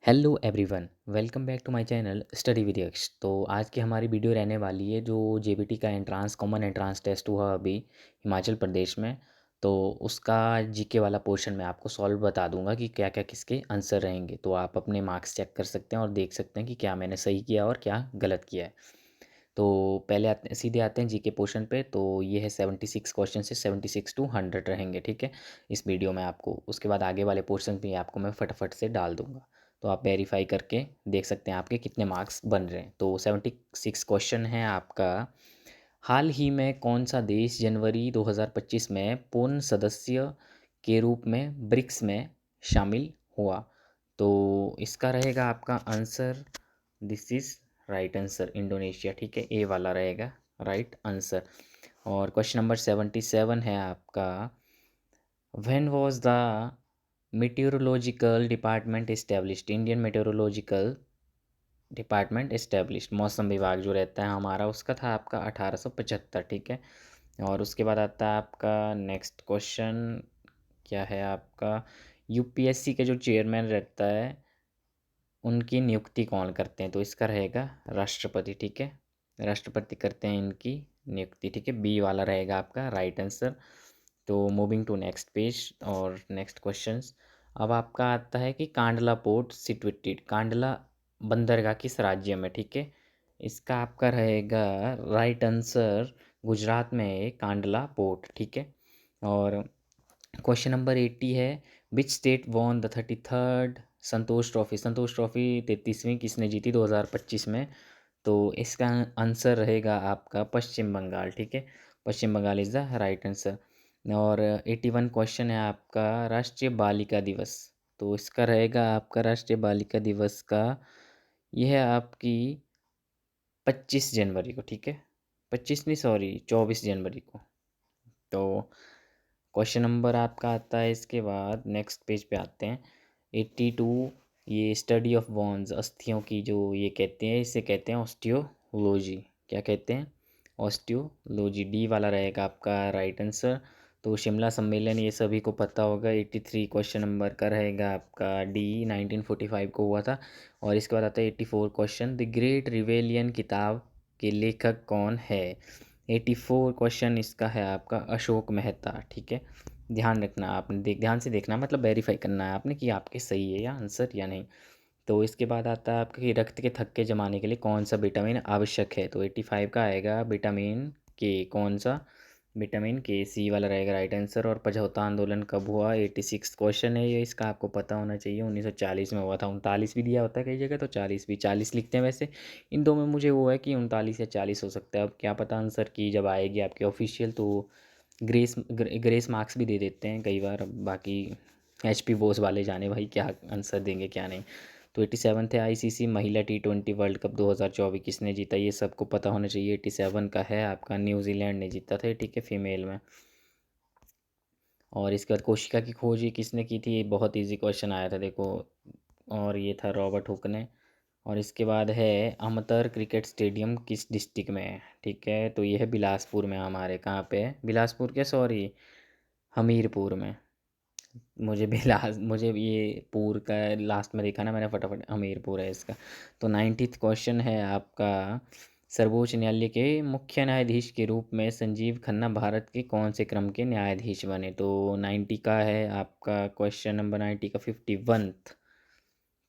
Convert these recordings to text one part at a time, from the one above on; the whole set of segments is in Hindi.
Hello everyone, welcome back to my channel study with यक्स। तो आज की हमारी वीडियो रहने वाली है जो जेबीटी का एंट्रांस कॉमन एंट्रांस टेस्ट हुआ अभी हिमाचल प्रदेश में। तो उसका जीके वाला पोर्शन मैं आपको सॉल्व बता दूंगा कि क्या क्या किसके आंसर रहेंगे। तो आप अपने मार्क्स चेक कर सकते हैं और देख सकते हैं कि क्या मैंने सही किया और क्या गलत किया है। तो पहले सीधे आते हैं जीके पोर्शन पे। तो ये है 76 क्वेश्चन से 76 टू 100 रहेंगे, ठीक है, इस वीडियो में आपको। उसके बाद आगे वाले पोर्शन भी आपको मैं फटाफट से डाल दूंगा। तो आप वेरीफाई करके देख सकते हैं आपके कितने मार्क्स बन रहे हैं। तो 76 क्वेश्चन है आपका। हाल ही में कौन सा देश जनवरी 2025 में पूर्ण सदस्य के रूप में ब्रिक्स में शामिल हुआ? तो इसका रहेगा आपका answer, this is right answer, Indonesia, ठीक है, ए वाला रहेगा राइट आंसर। और क्वेश्चन नंबर 77 है आपका। When was the meteorological department established? Indian meteorological department established, मौसम विभाग जो रहता है हमारा, उसका था आपका 1875, ठीक है। और उसके बाद आता है आपका नेक्स्ट क्वेश्चन, क्या है आपका। यूपीएससी के जो चेयरमैन रहता है उनकी नियुक्ति कौन करते हैं? तो इसका रहेगा राष्ट्रपति, ठीक है, राष्ट्रपति करते हैं इनकी नियुक्ति, ठीक है, बी वाला रहेगा आपका राइट आंसर। तो मूविंग टू नेक्स्ट पेज और नेक्स्ट क्वेश्चंस। अब आपका आता है कि कांडला पोर्ट सिटुएटेड, कांडला बंदरगाह किस राज्य में, ठीक है। इसका आपका रहेगा राइट आंसर, गुजरात में है कांडला पोर्ट, ठीक है। और क्वेश्चन नंबर 80 है। Which state won the 33rd Santosh trophy? Santosh trophy 33वीं किसने जीती 2025 में? तो इसका आंसर रहेगा आपका पश्चिम बंगाल, ठीक है, Paschim Bangal is the right answer. और 81 क्वेश्चन है आपका, राष्ट्रीय बालिका दिवस। तो इसका रहेगा आपका राष्ट्रीय बालिका दिवस का, यह है आपकी 25 जनवरी को, ठीक है, 25 नहीं सॉरी 24 जनवरी को। तो क्वेश्चन नंबर आपका आता है, इसके बाद नेक्स्ट पेज पे आते हैं 82। ये स्टडी ऑफ बोन्स, अस्थियों की जो ये कहते हैं, इसे कहते हैं ऑस्टियोलॉजी। क्या कहते हैं? ऑस्टियोलॉजी, डी वाला रहेगा आपका राइट आंसर। तो शिमला सम्मेलन ये सभी को पता होगा, 83 क्वेश्चन नंबर का रहेगा आपका डी, 1945 को हुआ था। और इसके बाद आता है 84 क्वेश्चन, द ग्रेट रिवेलियन किताब के लेखक कौन है? 84 क्वेश्चन इसका है आपका अशोक मेहता, ठीक है। ध्यान रखना, आपने ध्यान से देखना, मतलब वेरीफाई करना है आपने कि आपके सही है या आंसर या नहीं। तो इसके बाद आता है आपके रक्त के थक्के जमाने के लिए कौन सा विटामिन आवश्यक है? तो 85 का आएगा विटामिन के, कौन सा? विटामिन के, सी वाला रहेगा राइट आंसर। और समझौता आंदोलन कब हुआ? 86 क्वेश्चन है ये, इसका आपको पता होना चाहिए, 1940 में हुआ था। 39 भी दिया होता है कई जगह, तो 40 भी, 40 लिखते हैं वैसे। इन दो में मुझे वो है कि 39 या 40 हो सकता है, अब क्या पता आंसर की जब आएगी आपके ऑफिशियल तो ग्रेस मार्क्स भी दे देते हैं कई बार। अब बाकी HP बोस वाले जाने भाई क्या आंसर देंगे क्या नहीं। तो 87 थे। ICC महिला T20 वर्ल्ड कप 2024 किसने जीता? ये सबको पता होना चाहिए। 87 का है आपका, न्यूजीलैंड ने जीता था, ठीक है, फीमेल में। और इसके बाद कोशिका की खोज ये किसने की थी? ये बहुत इजी क्वेश्चन आया था देखो, और ये था रॉबर्ट हुक ने। और इसके बाद है अमतर क्रिकेट स्टेडियम किस डिस्ट्रिक्ट में है? ठीक है, तो ये है बिलासपुर में हमारे, कहाँ पे है? बिलासपुर के, सॉरी, हमीरपुर में। मुझे ये पूर का लास्ट में देखा ना मैंने, फटाफट हमीरपुर है इसका। तो 90th क्वेश्चन है आपका, सर्वोच्च न्यायालय के मुख्य न्यायाधीश के रूप में संजीव खन्ना भारत के कौन से क्रम के न्यायाधीश बने? तो 90 का है आपका क्वेश्चन नंबर, 90 का 51,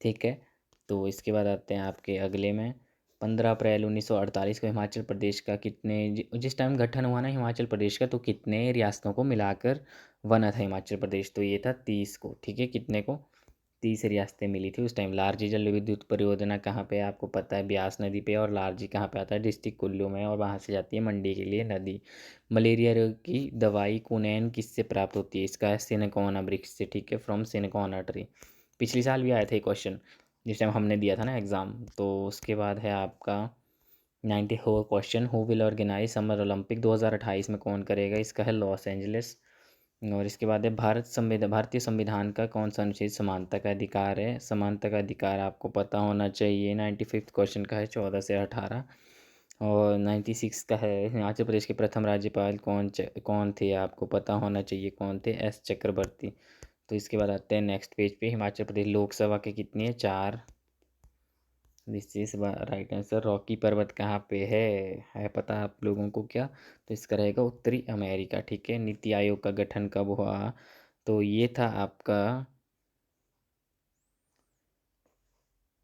ठीक है। तो इसके बाद आते हैं आपके अगले में, 15 अप्रैल 1948 को हिमाचल प्रदेश का कितने, जिस टाइम गठन हुआ ना हिमाचल प्रदेश का, तो कितने रियासतों को मिलाकर बना था हिमाचल प्रदेश? तो ये था 30 को, ठीक है, कितने को? 30 रियासतें मिली थी उस टाइम। लारजी जल विद्युत परियोजना कहाँ पे है? आपको पता है, ब्यास नदी पे। और लारजी कहाँ पे आता है? डिस्ट्रिक्ट कुल्लू में, और वहाँ से जाती है मंडी के लिए नदी। मलेरिया रोग की दवाई कुनैन किससे प्राप्त होती है? इसका है सिनकोना वृक्ष से, ठीक है, फ्रॉम सिनकोना ट्री। पिछले साल भी आए थे क्वेश्चन जिस टाइम हमने दिया था ना एग्ज़ाम। तो उसके बाद है आपका 94 question, who will organise summer Olympic 2028 में कौन करेगा? इसका है लॉस एंजलिस। और इसके बाद है भारतीय संविधान का कौन सा अनुच्छेद समानता का अधिकार है? समानता का अधिकार आपको पता होना चाहिए। 95th क्वेश्चन का है 14 से 18। और 96 का है हिमाचल प्रदेश के प्रथम राज्यपाल कौन थे? आपको पता होना चाहिए कौन थे? S चक्रवर्ती। तो इसके बाद आते हैं नेक्स्ट पेज पे। हिमाचल प्रदेश लोकसभा के कितनी है? 4। This is right answer. Rocky पर्वत कहाँ पे है पता आप लोगों को क्या? तो इसका रहेगा उत्तरी अमेरिका। ठीक है। नीति आयोग का गठन कब हुआ? तो ये था आपका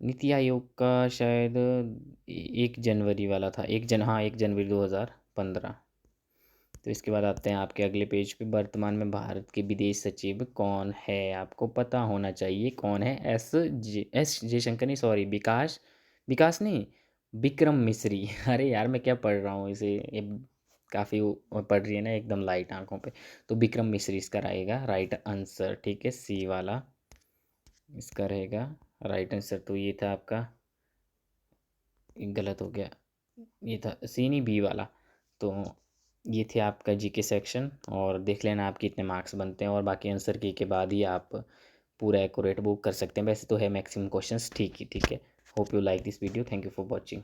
नीति आयोग का शायद 1 जनवरी वाला था। हाँ 1 जनवरी 2015। तो इसके बाद आते हैं आपके अगले पेज पे। वर्तमान में भारत के विदेश सचिव कौन है? आपको पता होना चाहिए कौन है। एस जयशंकर नहीं, सॉरी, विकास विकास नहीं, विक्रम मिश्री। अरे यार मैं क्या पढ़ रहा हूँ इसे, ये काफ़ी पढ़ रही है ना एकदम लाइट आंखों पे। तो विक्रम मिश्री इसका रहेगा राइट आंसर। ठीक है, सी वाला इसका रहेगा राइट आंसर। तो ये था आपका, गलत हो गया, ये था सी नहीं, बी वाला। तो ये थे आपका जीके सेक्शन, और देख लेना आप कितने मार्क्स बनते हैं, और बाकी आंसर की के बाद ही आप पूरा एक्यूरेट बुक कर सकते हैं। वैसे तो है मैक्सिमम क्वेश्चंस ठीक है। Hope you like this video. Thank you for watching.